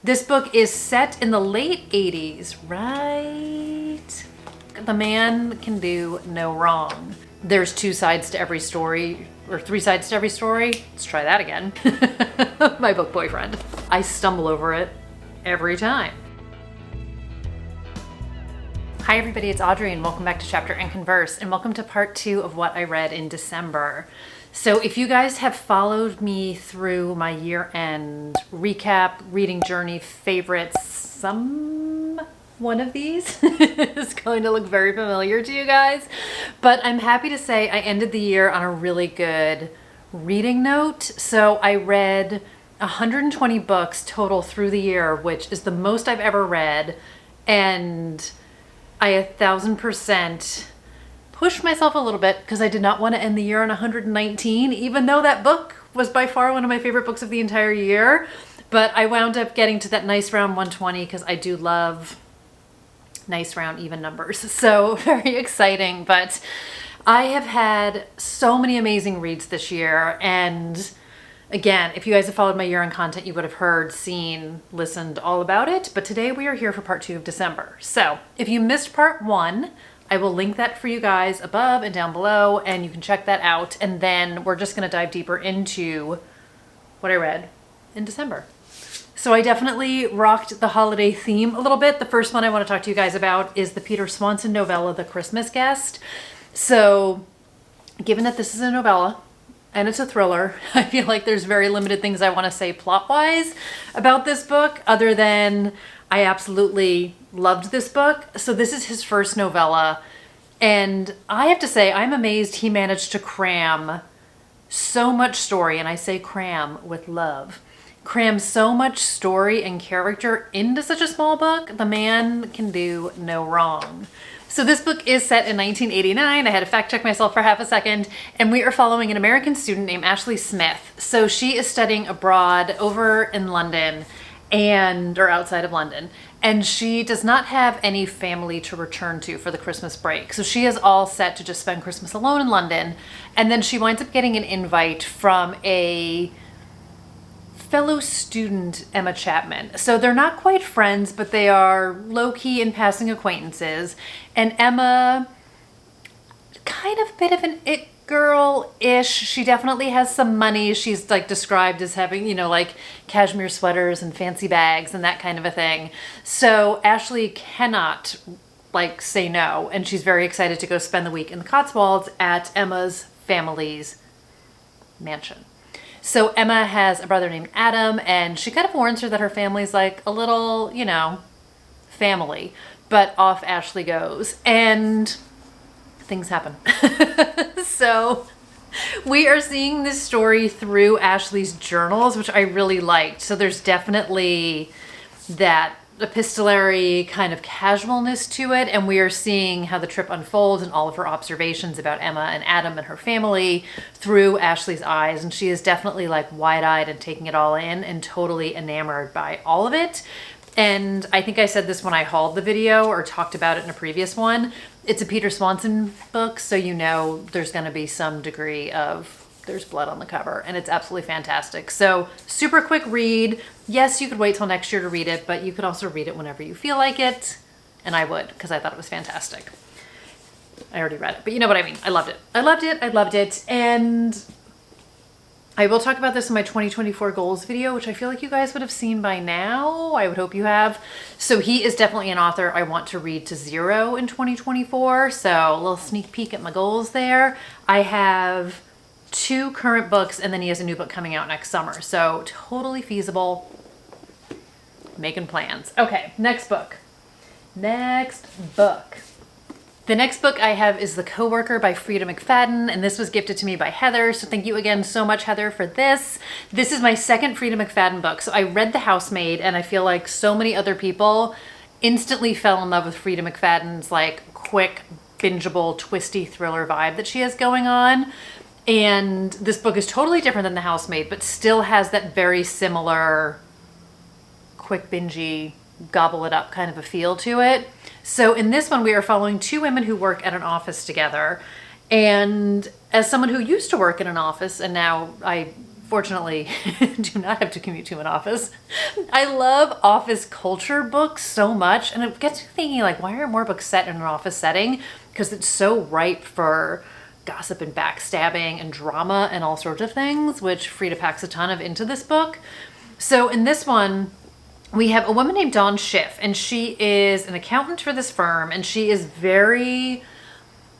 This book is set in the late 80s, right? The man can do no wrong. There's 2 sides to every story, or 3 sides to every story. Let's try that again. My book boyfriend. I stumble over it every time. Hi everybody, it's Audrey and welcome back to Chapter and Converse, and welcome to part 2 of what I read in December. So if you guys have followed me through my year-end recap, reading journey, favorites, one of these is going to look very familiar to you guys. But I'm happy to say I ended the year on a really good reading note. So I read 120 books total through the year, which is the most I've ever read. And I 1000% pushed myself a little bit because I did not want to end the year on 119, even though that book was by far one of my favorite books of the entire year. But I wound up getting to that nice round 120 because I do love nice round even numbers. So very exciting. But I have had so many amazing reads this year. And again, if you guys have followed my year-end content, you would have heard, seen, listened all about it. But today we are here for part 2 of December. So if you missed part 1, I will link that for you guys above and down below, and you can check that out. And then we're just going to dive deeper into what I read in December. So I definitely rocked the holiday theme a little bit. The first one I want to talk to you guys about is the Peter Swanson novella, The Christmas Guest. So given that this is a novella and it's a thriller, I feel like there's very limited things I want to say plot-wise about this book, other than I absolutely loved this book. So this is his first novella, and I have to say I'm amazed he managed to cram so much story, and I say cram with love, cram so much story and character into such a small book. The man can do no wrong. So this book is set in 1989. I had to fact check myself for half a second, and we are following an American student named Ashley Smith. So she is studying abroad over in London, or outside of London, and she does not have any family to return to for the Christmas break. So she is all set to just spend Christmas alone in London, and then she winds up getting an invite from a fellow student, Emma Chapman. So they're not quite friends, but they are low-key and passing acquaintances. And Emma, kind of a bit of an it girl-ish. She definitely has some money. She's like described as having, like cashmere sweaters and fancy bags and that kind of a thing. So Ashley cannot say no, and she's very excited to go spend the week in the Cotswolds at Emma's family's mansion. So Emma has a brother named Adam, and she kind of warns her that her family's like a little, family, but off Ashley goes, and things happen. So we are seeing this story through Ashley's journals, which I really liked. So there's definitely that epistolary kind of casualness to it, and we are seeing how the trip unfolds and all of her observations about Emma and Adam and her family through Ashley's eyes. And she is definitely wide-eyed and taking it all in and totally enamored by all of it. And I think I said this when I hauled the video or talked about it in a previous one. It's a Peter Swanson book, so there's going to be some degree of there's blood on the cover, and it's absolutely fantastic. So super quick read. Yes, you could wait till next year to read it, but you could also read it whenever you feel like it, and I would, because I thought it was fantastic. I already read it, but you know what I mean. I loved it. I loved it. I loved it. And I will talk about this in my 2024 goals video, which I feel like you guys would have seen by now. I would hope you have. So he is definitely an author I want to read to 0 in 2024. So a little sneak peek at my goals there. I have 2 current books, and then he has a new book coming out next summer. So totally feasible. Making plans. Okay, next book. The next book I have is The Coworker by Frida McFadden, and this was gifted to me by Heather, so thank you again so much, Heather, for this. This is my second Frida McFadden book. So I read The Housemaid, and I feel like so many other people instantly fell in love with Frida McFadden's quick, bingeable, twisty thriller vibe that she has going on. And this book is totally different than The Housemaid, but still has that very similar quick, bingey, gobble it up kind of a feel to it. So in this one, we are following 2 women who work at an office together. And as someone who used to work in an office, and now I fortunately do not have to commute to an office. I love office culture books so much, and it gets me thinking, like, why aren't more books set in an office setting? Because it's so ripe for gossip and backstabbing and drama and all sorts of things, which Frida packs a ton of into this book. So in this one, we have a woman named Dawn Schiff, and she is an accountant for this firm, and she is very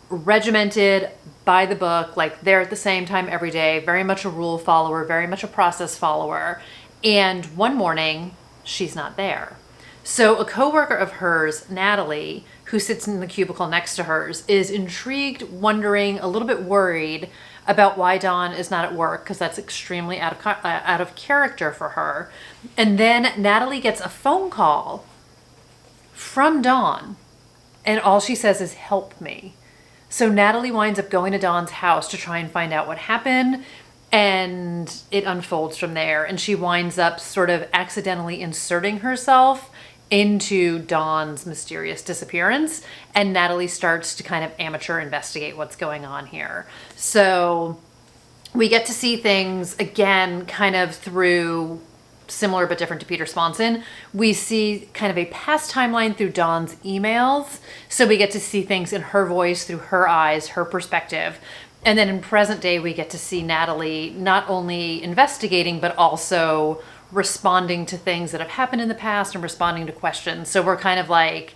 regimented by the book, like there at the same time every day, very much a rule follower, very much a process follower. And one morning, she's not there. So a coworker of hers, Natalie, who sits in the cubicle next to hers, is intrigued, wondering, a little bit worried about why Dawn is not at work, because that's extremely out of character for her. And then Natalie gets a phone call from Dawn, and all she says is, "Help me." So Natalie winds up going to Dawn's house to try and find out what happened, and it unfolds from there. And she winds up sort of accidentally inserting herself into Dawn's mysterious disappearance, and Natalie starts to kind of amateur investigate what's going on here. So we get to see things again kind of through, similar but different to Peter Swanson. We see kind of a past timeline through Dawn's emails. So we get to see things in her voice, through her eyes, her perspective. And then in present day, we get to see Natalie not only investigating, but also responding to things that have happened in the past and responding to questions. So we're kind of like,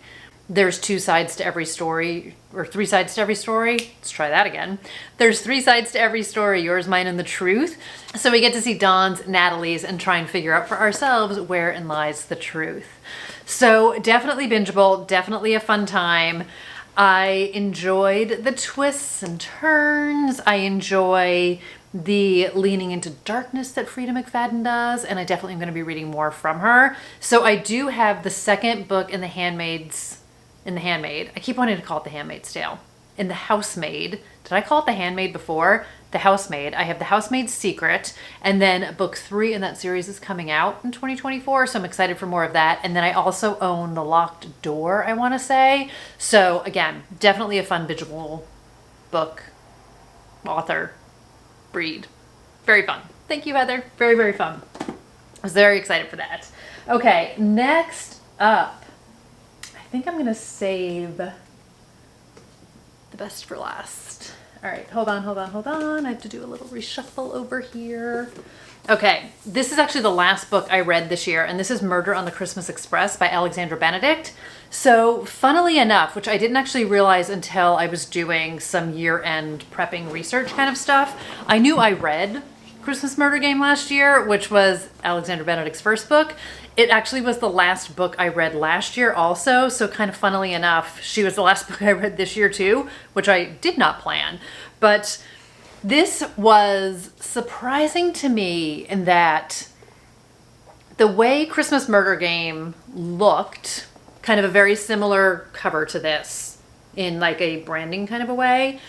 there's two sides to every story, or three sides to every story. Let's try that again. There's three sides to every story, yours, mine, and the truth. So we get to see Dawn's, Natalie's, and try and figure out for ourselves wherein lies the truth. So definitely bingeable, definitely a fun time. I enjoyed the twists and turns. I enjoy the leaning into darkness that Frida McFadden does, and I definitely am going to be reading more from her. So I do have the second book in The Handmaid. I keep wanting to call it The Handmaid's Tale. In The Housemaid. Did I call it The Handmaid before? The Housemaid. I have The Housemaid's Secret, and then book 3 in that series is coming out in 2024, so I'm excited for more of that. And then I also own The Locked Door, I want to say. So again, definitely a fun visual book, author, read. Very fun. Thank you, Heather. Very, very fun. I was very excited for that. Okay, next up, I think I'm going to save the best for last. All right, hold on. I have to do a little reshuffle over here. Okay, this is actually the last book I read this year, and this is Murder on the Christmas Express by Alexandra Benedict. So funnily enough, which I didn't actually realize until I was doing some year-end prepping research kind of stuff, I knew I read Christmas Murder Game last year, which was Alexandra Benedict's first book. It actually was the last book I read last year also, so kind of funnily enough, she was the last book I read this year too, which I did not plan. But this was surprising to me in that the way Christmas Murder Game looked, kind of a very similar cover to this in like a branding kind of a way,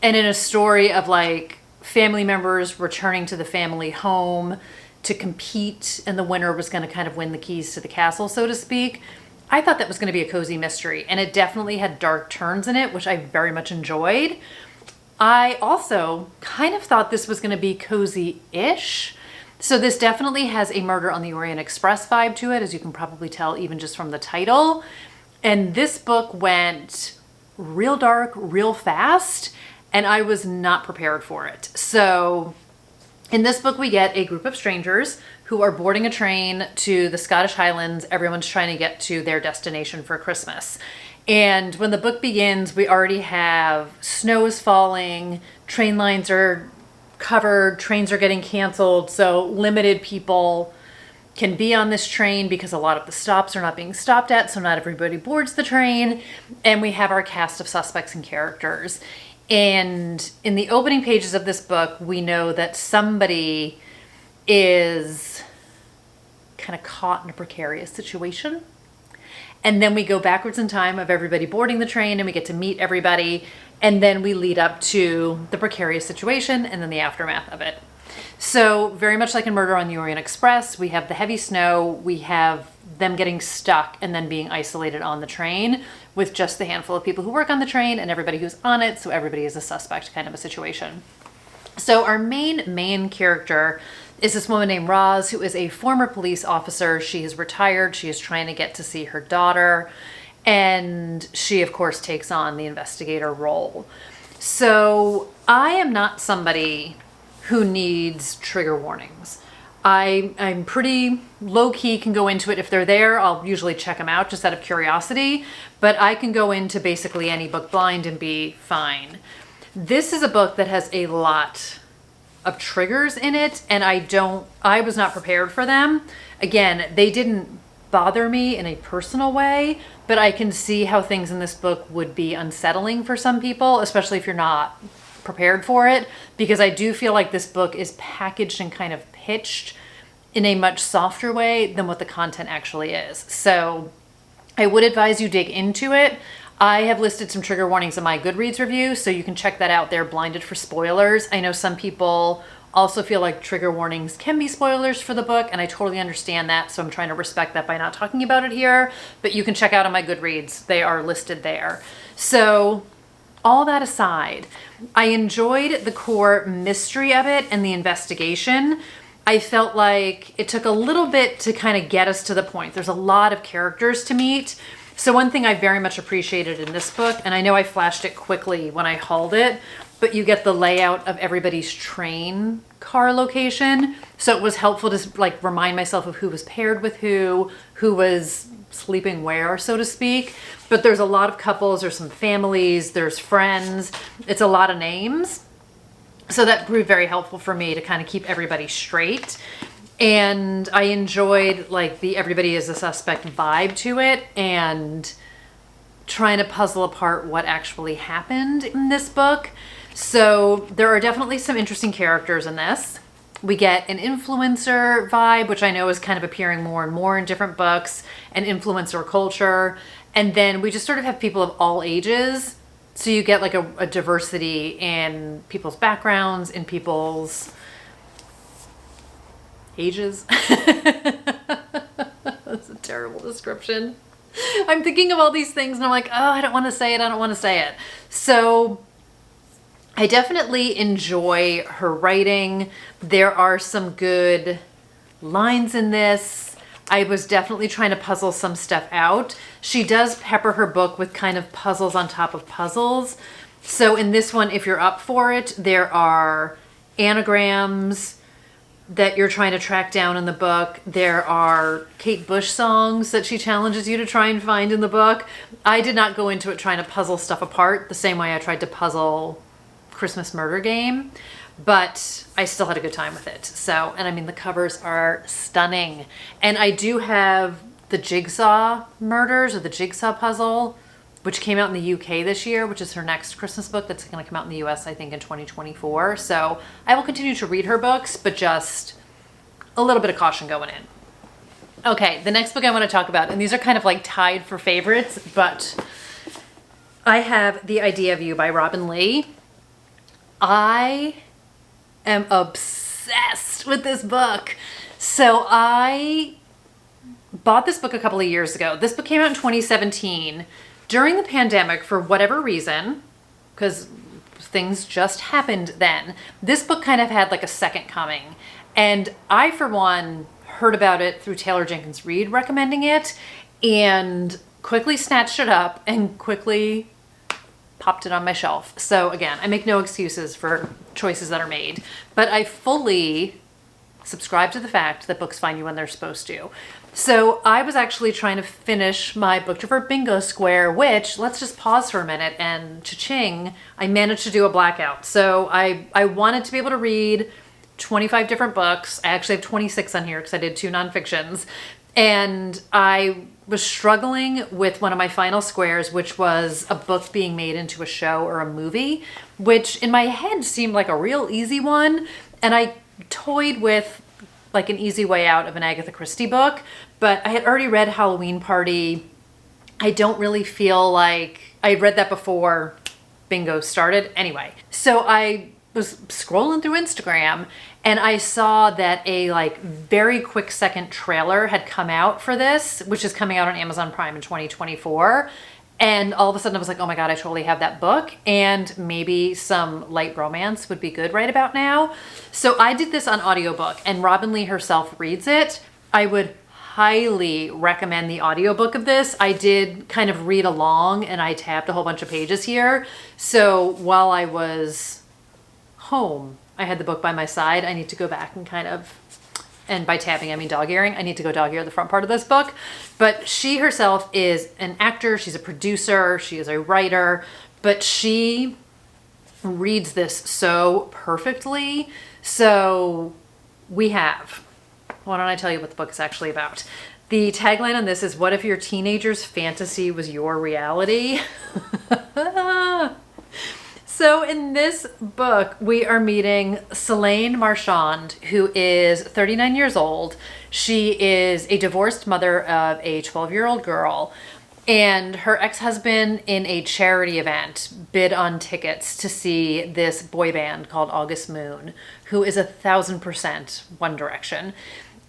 and in a story of like family members returning to the family home to compete, and the winner was going to kind of win the keys to the castle, so to speak. I thought that was going to be a cozy mystery, and it definitely had dark turns in it, which I very much enjoyed. I also kind of thought this was going to be cozy-ish. So this definitely has a Murder on the Orient Express vibe to it, as you can probably tell even just from the title. And this book went real dark, real fast, and I was not prepared for it. So in this book, we get a group of strangers who are boarding a train to the Scottish Highlands. Everyone's trying to get to their destination for Christmas. And when the book begins, we already have snow is falling, train lines are covered, trains are getting canceled, so limited people can be on this train because a lot of the stops are not being stopped at, so not everybody boards the train. And we have our cast of suspects and characters. And in the opening pages of this book, we know that somebody is kind of caught in a precarious situation. And then we go backwards in time of everybody boarding the train, and we get to meet everybody. And then we lead up to the precarious situation and then the aftermath of it. So very much like in Murder on the Orient Express, we have the heavy snow, we have them getting stuck and then being isolated on the train with just the handful of people who work on the train and everybody who's on it, so everybody is a suspect kind of a situation. So our main character is this woman named Roz, who is a former police officer. She is retired. She is trying to get to see her daughter. And she, of course, takes on the investigator role. So I am not somebody who needs trigger warnings. I'm pretty low-key, can go into it. If they're there, I'll usually check them out just out of curiosity. But I can go into basically any book blind and be fine. This is a book that has a lot of triggers in it, and I was not prepared for them. Again, they didn't bother me in a personal way, but I can see how things in this book would be unsettling for some people, especially if you're not prepared for it, because I do feel like this book is packaged and kind of pitched in a much softer way than what the content actually is. So I would advise you dig into it. I have listed some trigger warnings in my Goodreads review, so you can check that out there, blinded for spoilers. I know some people also feel like trigger warnings can be spoilers for the book, and I totally understand that, so I'm trying to respect that by not talking about it here, but you can check out on my Goodreads. They are listed there. So all that aside, I enjoyed the core mystery of it and the investigation. I felt like it took a little bit to kind of get us to the point. There's a lot of characters to meet. So one thing I very much appreciated in this book, and I know I flashed it quickly when I hauled it, but you get the layout of everybody's train car location. So it was helpful to like remind myself of who was paired with who was sleeping where, so to speak. But there's a lot of couples, there's some families, there's friends. It's a lot of names. So that proved very helpful for me to kind of keep everybody straight. And I enjoyed like the everybody is a suspect vibe to it, and trying to puzzle apart what actually happened in this book. So there are definitely some interesting characters in this. We get an influencer vibe, which I know is kind of appearing more and more in different books, and influencer culture. And then we just sort of have people of all ages. So you get like a diversity in people's backgrounds, in people's ages. That's a terrible description. I'm thinking of all these things and I'm like, oh, I don't want to say it. I don't want to say it. So I definitely enjoy her writing. There are some good lines in this. I was definitely trying to puzzle some stuff out. She does pepper her book with kind of puzzles on top of puzzles. So in this one, if you're up for it, there are anagrams that you're trying to track down in the book. There are Kate Bush songs that she challenges you to try and find in the book. I did not go into it trying to puzzle stuff apart the same way I tried to puzzle Christmas Murder Game, but I still had a good time with it. So, and I mean, the covers are stunning. And I do have the Jigsaw Murders, or the Jigsaw Puzzle, which came out in the UK this year, which is her next Christmas book that's going to come out in the US, I think, in 2024. So I will continue to read her books, but just a little bit of caution going in. Okay, the next book I want to talk about, and these are kind of like tied for favorites, but I have The Idea of You by Robin Lee. I am obsessed with this book. So I bought this book a couple of years ago. This book came out in 2017. During the pandemic, for whatever reason, because things just happened then, this book kind of had like a second coming. And I, for one, heard about it through Taylor Jenkins Reid recommending it, and quickly snatched it up and quickly popped it on my shelf. So again, I make no excuses for choices that are made, but I fully subscribe to the fact that books find you when they're supposed to. So I was actually trying to finish my Booktober bingo square, which, let's just pause for a minute, and cha-ching, I managed to do a blackout. So I wanted to be able to read 25 different books. I actually have 26 on here because I did 2 nonfictions. And I was struggling with one of my final squares, which was a book being made into a show or a movie, which in my head seemed like a real easy one. And I toyed with like an easy way out of an Agatha Christie book, but I had already read Halloween Party. I don't really feel like I had read that before bingo started. Anyway, so I was scrolling through Instagram and I saw that a like very quick second trailer had come out for this, which is coming out on Amazon Prime in 2024. And all of a sudden I was like, oh my God, I totally have that book, and maybe some light romance would be good right about now. So I did this on audiobook, and Robin Lee herself reads it. I would highly recommend the audiobook of this. I did kind of read along, and I tabbed a whole bunch of pages here. So while I was home, I had the book by my side. I need to go back and kind of, and by tabbing I mean dog earing, I need to go dog ear the front part of this book. But she herself is an actor, she's a producer, she is a writer, but she reads this so perfectly. So why don't I tell you what the book is actually about? The tagline on this is, what if your teenager's fantasy was your reality? So in this book, we are meeting Selene Marchand, who is 39 years old. She is a divorced mother of a 12-year-old girl, and her ex-husband in a charity event bid on tickets to see this boy band called August Moon, who is 1,000% One Direction.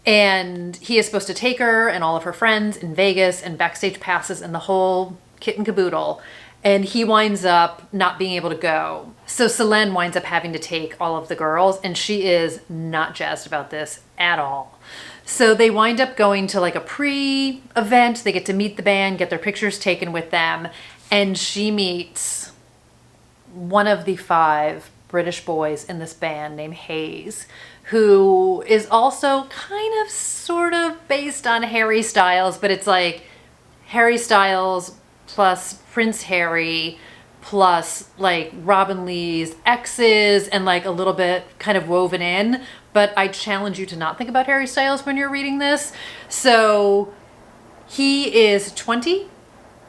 And he is supposed to take her and all of her friends in Vegas, and backstage passes and the whole kit and caboodle. And he winds up not being able to go. So Selene winds up having to take all of the girls, and she is not jazzed about this at all. So they wind up going to like a pre-event. They get to meet the band, get their pictures taken with them, and she meets one of the 5 British boys in this band named Hayes, who is also kind of sort of based on Harry Styles, but it's like Harry Styles plus Prince Harry, plus like Robin Lee's exes, and like a little bit kind of woven in. But I challenge you to not think about Harry Styles when you're reading this. So he is 20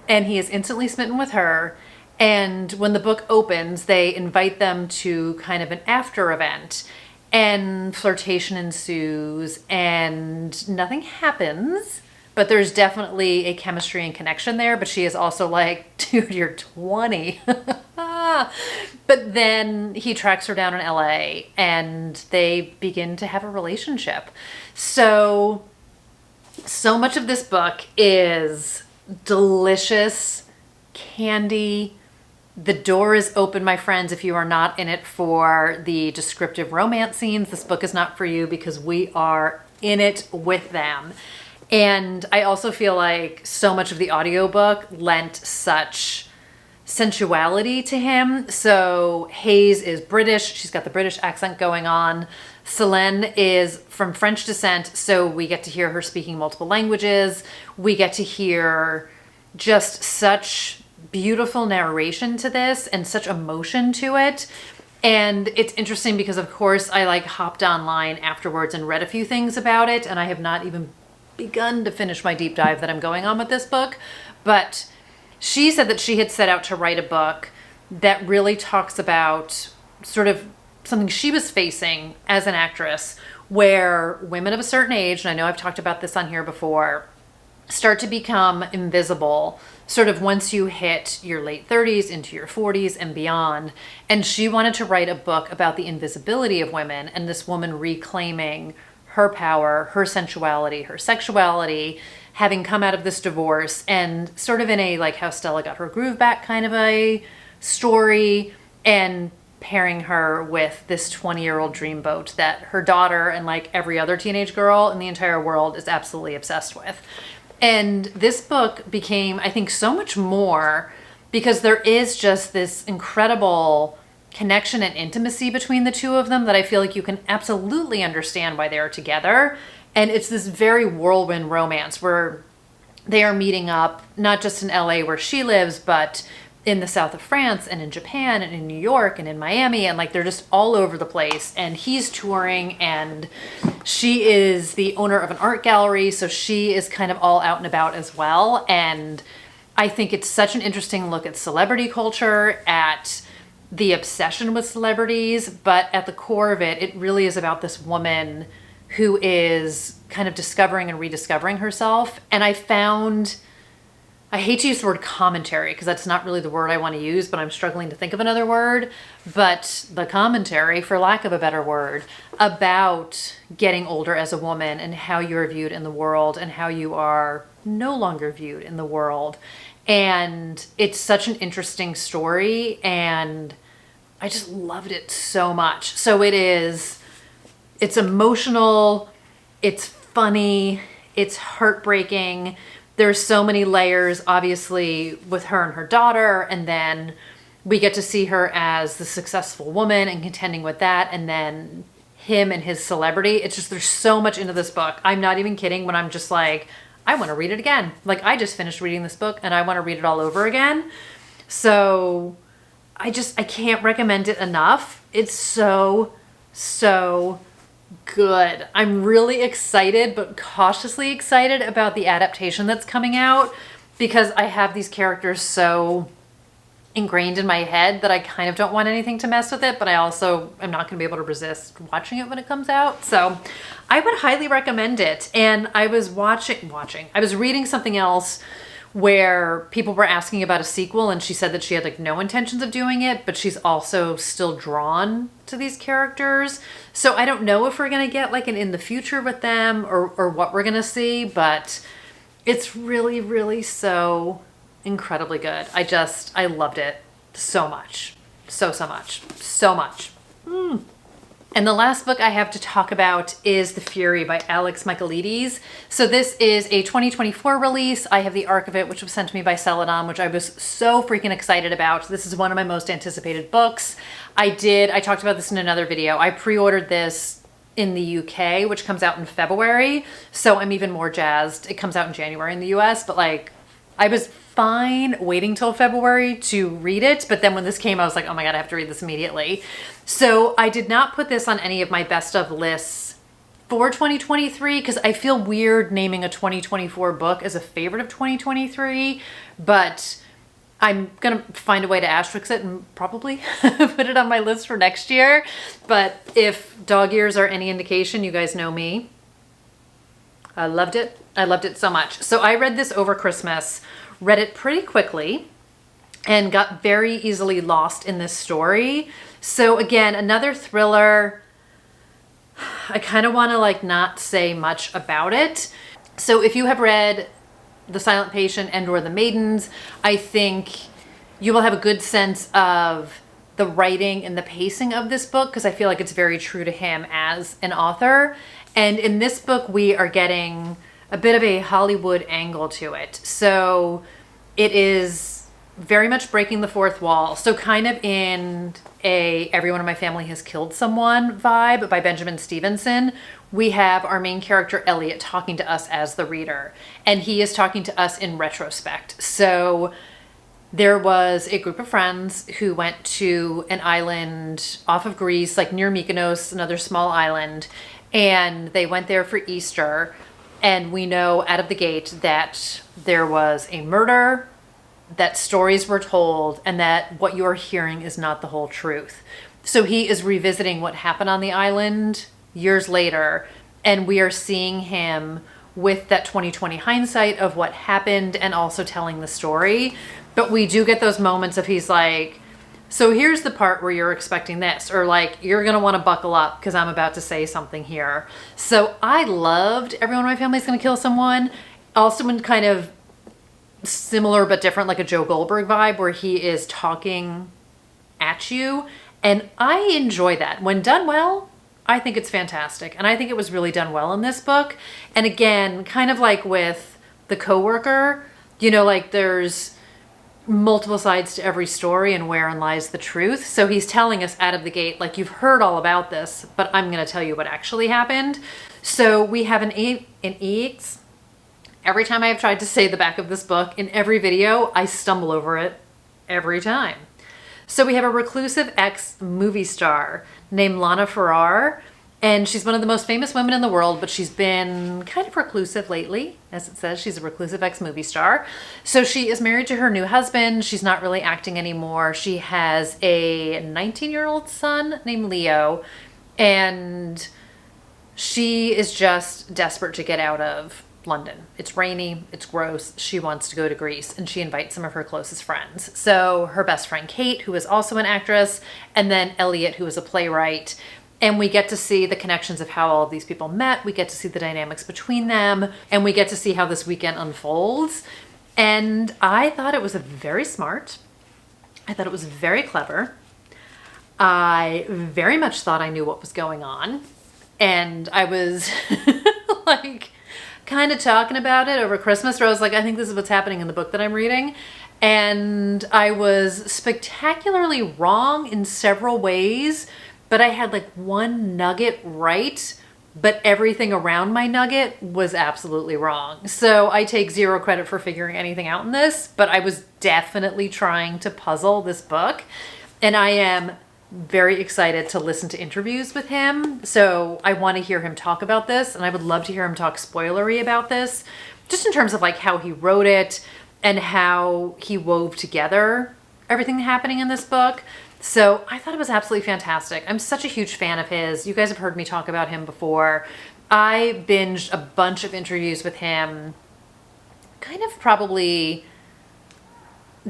and he is instantly smitten with her. And when the book opens, they invite them to kind of an after event, and flirtation ensues and nothing happens. But there's definitely a chemistry and connection there. But she is also like, dude, you're 20. But then he tracks her down in LA and they begin to have a relationship. So much of this book is delicious candy. The door is open, my friends. If you are not in it for the descriptive romance scenes, this book is not for you, because we are in it with them. And I also feel like so much of the audiobook lent such sensuality to him. So Hayes is British. She's got the British accent going on. Selene is from French descent, so we get to hear her speaking multiple languages. We get to hear just such beautiful narration to this and such emotion to it. And it's interesting because, of course, I like hopped online afterwards and read a few things about it, and I have not even begun to finish my deep dive that I'm going on with this book. But she said that she had set out to write a book that really talks about sort of something she was facing as an actress, where women of a certain age, and I know I've talked about this on here before, start to become invisible sort of once you hit your late 30s into your 40s and beyond. And she wanted to write a book about the invisibility of women and this woman reclaiming her power, her sensuality, her sexuality, having come out of this divorce, and sort of in a like how Stella got her groove back kind of a story, and pairing her with this 20-year-old dreamboat that her daughter and like every other teenage girl in the entire world is absolutely obsessed with. And this book became, I think, so much more because there is just this incredible connection and intimacy between the two of them that I feel like you can absolutely understand why they are together. And it's this very whirlwind romance where they are meeting up, not just in LA where she lives, but in the south of France and in Japan and in New York and in Miami, and like they're just all over the place. And he's touring, and she is the owner of an art gallery, so she is kind of all out and about as well. And I think it's such an interesting look at celebrity culture, at the obsession with celebrities, but at the core of it, it really is about this woman who is kind of discovering and rediscovering herself. And I found I hate to use the word commentary because that's not really the word I want to use, but I'm struggling to think of another word. But the commentary, for lack of a better word, about getting older as a woman and how you're viewed in the world and how you are no longer viewed in the world. And it's such an interesting story, and I just loved it so much. So it's emotional, it's funny, it's heartbreaking. There's so many layers, obviously, with her and her daughter, and then we get to see her as the successful woman and contending with that, and then him and his celebrity. It's just, there's so much into this book. I'm not even kidding when I'm just like, I want to read it again. Like, I just finished reading this book and I want to read it all over again. So I can't recommend it enough. It's so good. I'm really excited, but cautiously excited about the adaptation that's coming out, because I have these characters so ingrained in my head that I kind of don't want anything to mess with it, but I also am not going to be able to resist watching it when it comes out. So I would highly recommend it. And I was I was reading something else where people were asking about a sequel, and she said that she had like no intentions of doing it, but she's also still drawn to these characters. So I don't know if we're going to get like an in the future with them or what we're going to see, but it's really, really so incredibly good. I loved it so much. So much. And the last book I have to talk about is The Fury by Alex Michaelides. So this is a 2024 release. I have the arc of it, which was sent to me by Celadon, which I was so freaking excited about. This is one of my most anticipated books. I talked about this in another video. I pre-ordered this in the UK, which comes out in February. So I'm even more jazzed. It comes out in January in the US, but like, I was fine waiting till February to read it, but then when this came, I was like, oh my God, I have to read this immediately. So I did not put this on any of my best of lists for 2023 because I feel weird naming a 2024 book as a favorite of 2023, but I'm gonna find a way to asterisk it and probably put it on my list for next year. But if dog ears are any indication, you guys know me. I loved it. I loved it so much. So I read this over Christmas, read it pretty quickly, and got very easily lost in this story. So again, another thriller. I kind of want to like not say much about it. So if you have read The Silent Patient and or The Maidens, I think you will have a good sense of the writing and the pacing of this book, because I feel like it's very true to him as an author. And in this book, we are getting a bit of a Hollywood angle to it. So it is very much breaking the fourth wall. So kind of in a everyone in my family has killed someone vibe by Benjamin Stevenson, we have our main character Elliot talking to us as the reader, and he is talking to us in retrospect. So there was a group of friends who went to an island off of Greece, like near Mykonos, another small island, and they went there for Easter. And we know out of the gate that there was a murder, that stories were told, and that what you're hearing is not the whole truth. So he is revisiting what happened on the island years later, and we are seeing him with that 2020 hindsight of what happened and also telling the story. But we do get those moments of he's like, so here's the part where you're expecting this, or like, you're going to want to buckle up because I'm about to say something here. So I loved Everyone in My Family is Going to Kill Someone. Also in kind of similar but different, like a Joe Goldberg vibe where he is talking at you. And I enjoy that. When done well, I think it's fantastic. And I think it was really done well in this book. And again, kind of like with The Coworker, you know, like there's multiple sides to every story and wherein lies the truth. So he's telling us out of the gate, like, you've heard all about this, but I'm going to tell you what actually happened. So we have an EX. Every time I've tried to say the back of this book in every video, I stumble over it every time. So we have a reclusive ex-movie star named Lana Farrar, and she's one of the most famous women in the world, but she's been kind of reclusive lately. As it says, she's a reclusive ex-movie star. So she is married to her new husband. She's not really acting anymore. She has a 19-year-old son named Leo, and she is just desperate to get out of London. It's rainy, it's gross. She wants to go to Greece, and she invites some of her closest friends. So her best friend Kate, who is also an actress, and then Elliot, who is a playwright. And we get to see the connections of how all of these people met. We get to see the dynamics between them, and we get to see how this weekend unfolds. And I thought it was very smart. I thought it was very clever. I very much thought I knew what was going on. And I was like kind of talking about it over Christmas, where I was like, I think this is what's happening in the book that I'm reading. And I was spectacularly wrong in several ways, but I had like one nugget right, but everything around my nugget was absolutely wrong. So I take zero credit for figuring anything out in this, but I was definitely trying to puzzle this book. And I am very excited to listen to interviews with him. So I want to hear him talk about this, and I would love to hear him talk spoilery about this, just in terms of like how he wrote it and how he wove together everything happening in this book. So I thought it was absolutely fantastic. I'm such a huge fan of his. You guys have heard me talk about him before. I binged a bunch of interviews with him, kind of probably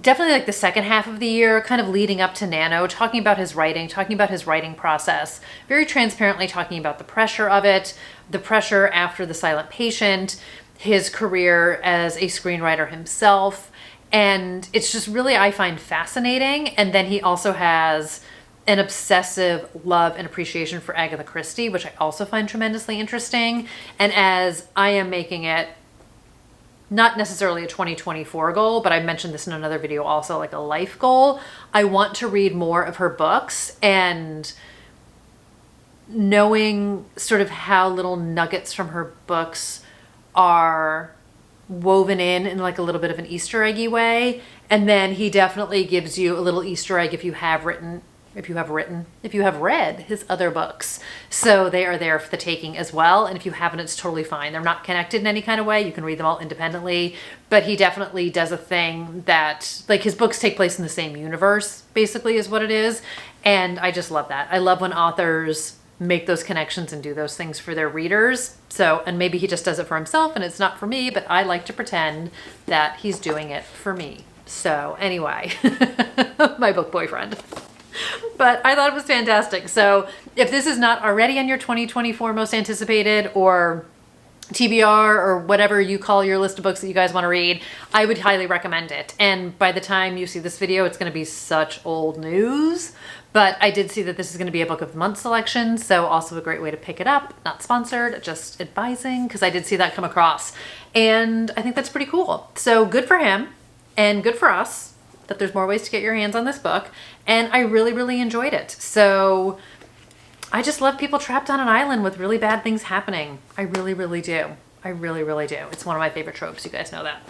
definitely like the second half of the year, kind of leading up to Nano, talking about his writing process, very transparently talking about the pressure of it, the pressure after The Silent Patient, his career as a screenwriter himself. And it's just really, I find, fascinating. And then he also has an obsessive love and appreciation for Agatha Christie, which I also find tremendously interesting. And as I am making it not necessarily a 2024 goal, but I mentioned this in another video also, like a life goal, I want to read more of her books, and knowing sort of how little nuggets from her books are woven in like a little bit of an Easter eggy way. And then he definitely gives you a little Easter egg if you have read his other books. So they are there for the taking as well. And if you haven't, it's totally fine. They're not connected in any kind of way. You can read them all independently, but he definitely does a thing that, like, his books take place in the same universe, basically, is what it is. And I just love that. I love when authors make those connections and do those things for their readers. So, and maybe he just does it for himself and it's not for me, but I like to pretend that he's doing it for me. So anyway, my book boyfriend. But I thought it was fantastic. So if this is not already on your 2024 most anticipated or TBR or whatever you call your list of books that you guys want to read, I would highly recommend it. And by the time you see this video, it's going to be such old news. But I did see that this is going to be a book of the month selection. So also a great way to pick it up. Not sponsored, just advising, because I did see that come across. And I think that's pretty cool. So good for him and good for us that there's more ways to get your hands on this book. And I really, really enjoyed it. So I just love people trapped on an island with really bad things happening. I really, really do. I really, really do. It's one of my favorite tropes. You guys know that.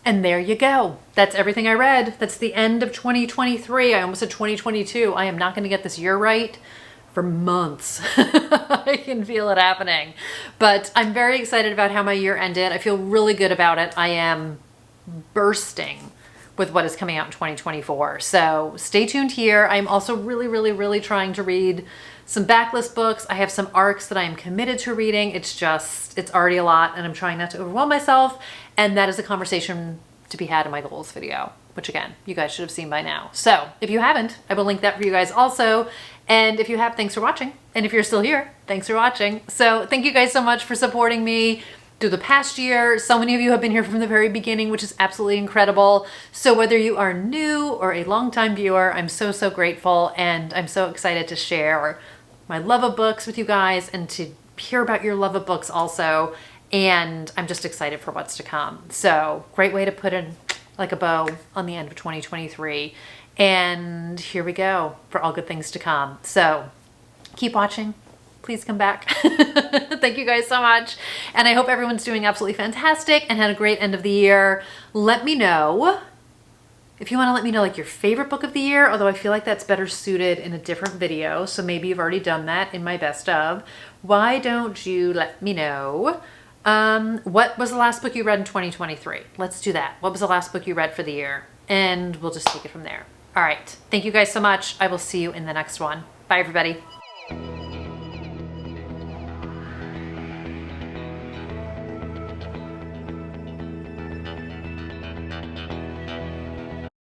And there you go. That's everything I read. That's the end of 2023. I almost said 2022. I am not going to get this year right for months. I can feel it happening. But I'm very excited about how my year ended. I feel really good about it. I am bursting with what is coming out in 2024. So stay tuned here. I'm also really, really, really trying to read some backlist books. I have some arcs that I am committed to reading. It's already a lot, and I'm trying not to overwhelm myself. And that is a conversation to be had in my goals video, which again, you guys should have seen by now. So if you haven't, I will link that for you guys also. And if you have, thanks for watching. And if you're still here, thanks for watching. So thank you guys so much for supporting me through the past year. So many of you have been here from the very beginning, which is absolutely incredible. So whether you are new or a longtime viewer, I'm so, so grateful. And I'm so excited to share my love of books with you guys and to hear about your love of books also. And I'm just excited for what's to come. So great way to put in like a bow on the end of 2023. And here we go for all good things to come. So keep watching. Please come back. Thank you guys so much. And I hope everyone's doing absolutely fantastic and had a great end of the year. Let me know if you want to let me know like your favorite book of the year, although I feel like that's better suited in a different video. So maybe you've already done that in my best of. Why don't you let me know what was the last book you read in 2023? Let's do that. What was the last book you read for the year? And we'll just take it from there. All right. Thank you guys so much. I will see you in the next one. Bye, everybody.